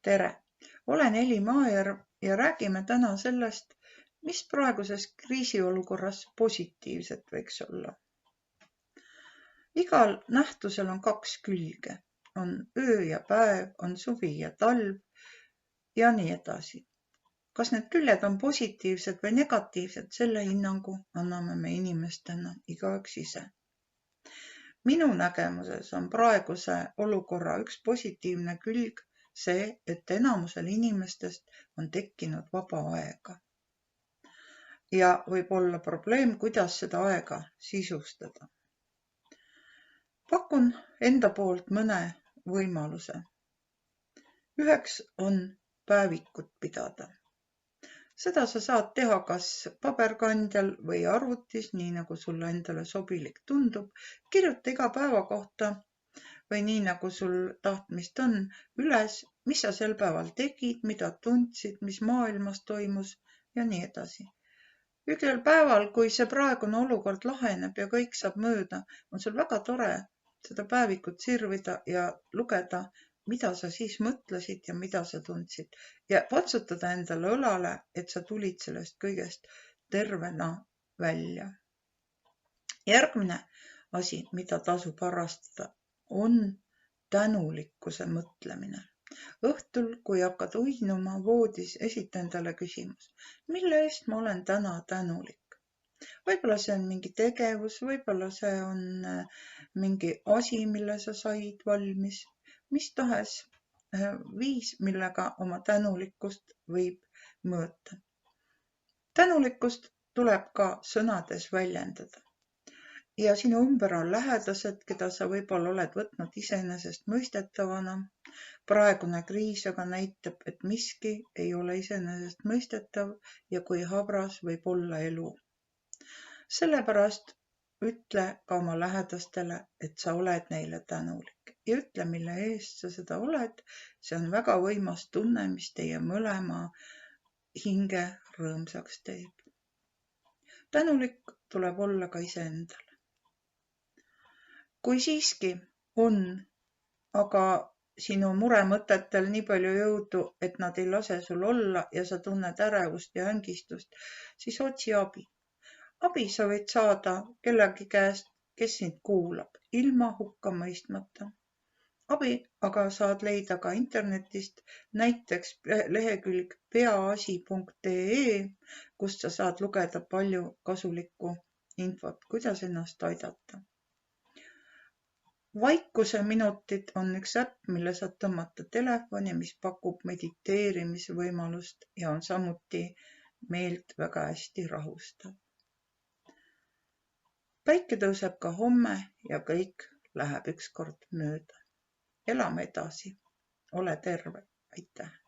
Tere! Olen Eli Maajärv ja räägime täna sellest, mis praeguses kriisiolukorras positiivset võiks olla. Igal nähtusel on kaks külge. On öö ja päev, on suvi ja talv ja nii edasi. Kas need küljed on positiivsed või negatiivsed, selle hinnangu anname me inimestena igaüks ise. Minu nägemuses on praeguse olukorra üks positiivne külg see, et enamusel inimestest on tekkinud vaba aega. Ja võib olla probleem, kuidas seda aega sisustada. Pakun enda poolt mõne võimaluse. Üheks on päevikut pidada. Seda sa saad teha kas paberkandjal või arvutis, nii nagu sulle endale sobilik tundub. Kirjuta iga päeva kohta või nii nagu sul tahtmist on üles, mis sa sel päeval tegid, mida tundsid, mis maailmas toimus ja nii edasi. Ühel päeval, kui see praegune olukord laheneb ja kõik saab mööda, on sul väga tore seda päevikut sirvida ja lugeda, mida sa siis mõtlesid ja mida sa tundsid. Ja patsutada endale õlale, et sa tulid sellest kõigest tervena välja. Järgmine asi, mida tasub harrastada, on tänulikkuse mõtlemine. Õhtul, kui hakkad uinuma voodis, esita endale küsimus, mille eest ma olen täna tänulik. Võib-olla see on mingi tegevus, võib-olla see on mingi asi, mille sa said valmis, mis tahes viis, millega oma tänulikkust võib mõõta. Tänulikkust tuleb ka sõnades väljendada. Ja sinu ümber on lähedased, keda sa võib-olla oled võtnud iseenesest mõistetavana. Praegune kriis aga näitab, et miski ei ole iseenesest mõistetav ja kui habras võib olla elu. Sellepärast ütle ka oma lähedastele, et sa oled neile tänulik ja ütle, mille eest sa seda oled. See on väga võimas tunne, mis teie mõlema hinge rõõmsaks teeb. Tänulik tuleb olla ka iseendale. Kui siiski on aga sinu muremõtetel nii palju jõudu, et nad ei lase sul olla ja sa tunned ärevust ja ängistust, siis otsi abi. Abi sa võid saada kellegi käest, kes sind kuulab, ilma hukka mõistmata. Abi aga saad leida ka internetist, näiteks lehekülg peaasi.ee, kust sa saad lugeda palju kasulikku infot, kuidas ennast aidata. Vaikuse minutid on üks äpp, mille saad tõmmata telefoni, mis pakub mediteerimisvõimalust ja on samuti meelt väga hästi rahustav. Päike tõuseb ka homme ja kõik läheb ükskord mööda. Elame edasi. Ole terve. Aitäh!